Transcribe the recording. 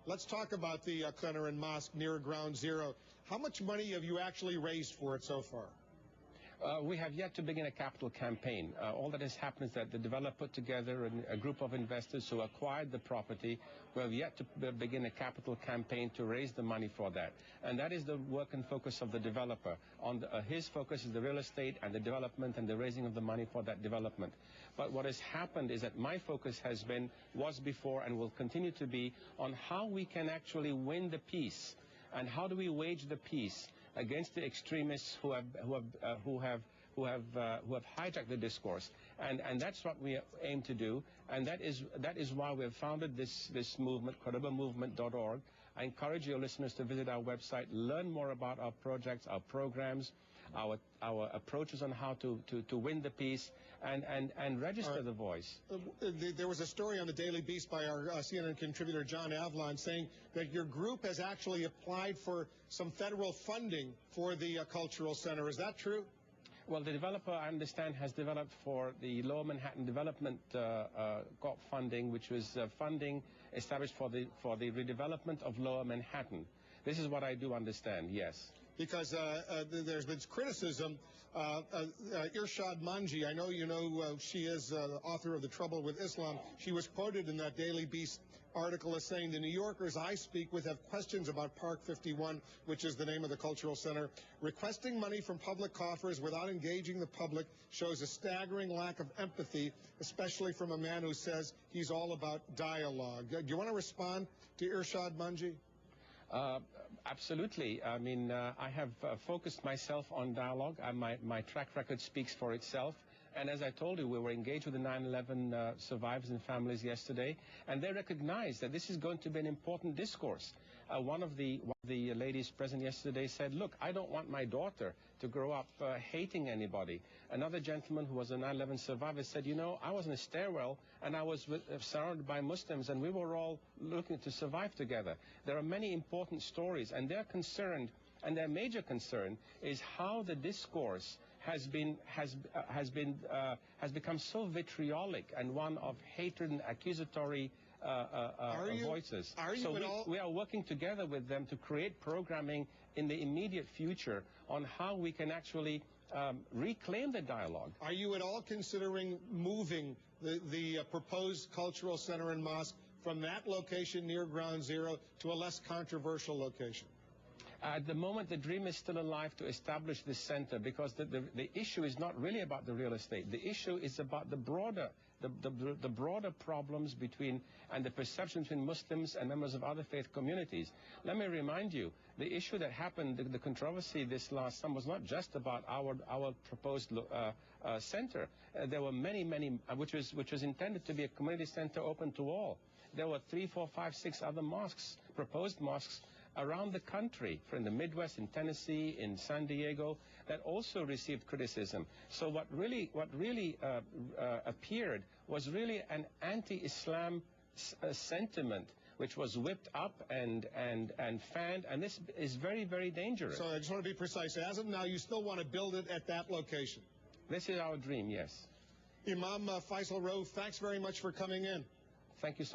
let's talk about the center and mosque near Ground Zero. How much money have you actually raised for it so far? We have yet to begin a capital campaign. All that has happened is that the developer put together a group of investors who acquired the property. We have yet to begin a capital campaign to raise the money for that. And that is the work and focus of the developer. His focus is the real estate and the development and the raising of the money for that development. But what has happened is that my focus was before and will continue to be on how we can actually win the peace and how do we wage the peace against the extremists who have hijacked the discourse, and that's what we aim to do, and that is why we have founded this movement, QurubaMovement.org. I encourage your listeners to visit our website, learn more about our projects, our programs, our approaches on how to win the peace, and register the voice. There was a story on the Daily Beast by our CNN contributor John Avlon saying that your group has actually applied for some federal funding for the cultural center. Is that true? Well, the developer, I understand, has developed for the Lower Manhattan Development got funding, which was funding established for the redevelopment of Lower Manhattan. This is what I do understand, yes. Because there's been criticism. Irshad Manji, I know you know she is the author of The Trouble with Islam. She was quoted in that Daily Beast article as saying, the New Yorkers I speak with have questions about Park 51, which is the name of the cultural center. Requesting money from public coffers without engaging the public shows a staggering lack of empathy, especially from a man who says he's all about dialogue. Do you want to respond to Irshad Manji? Absolutely. I mean, I have focused myself on dialogue. My track record speaks for itself. And as I told you, we were engaged with the 9/11 survivors and families yesterday, and they recognize that this is going to be an important discourse. One of the ladies present yesterday said, look, I don't want my daughter to grow up hating anybody. Another gentleman who was a 9/11 survivor said, you know, I was in a stairwell and I was surrounded by Muslims and we were all looking to survive together. There are many important stories, and they're concerned, and their major concern is how the discourse has become so vitriolic and one of hatred and accusatory voices. We are working together with them to create programming in the immediate future on how we can actually reclaim the dialogue. Are you at all considering moving the proposed cultural center and mosque from that location near Ground Zero to a less controversial location? At the moment, the dream is still alive to establish this center, because the issue is not really about the real estate. The issue is about the broader problems between and the perception between Muslims and members of other faith communities. Let me remind you, the issue that happened, the controversy this last summer was not just about our proposed center. There were many, which was intended to be a community center open to all. There were 3, 4, 5, 6 other mosques, proposed mosques, around the country, from the Midwest, in Tennessee, in San Diego, that also received criticism. So what really appeared was really an anti-Islam sentiment, which was whipped up and fanned, and this is very, very dangerous. So I just want to be precise. As of now, you still want to build it at that location? This is our dream, yes. Imam Faisal Rauf, thanks very much for coming in. Thank you so much.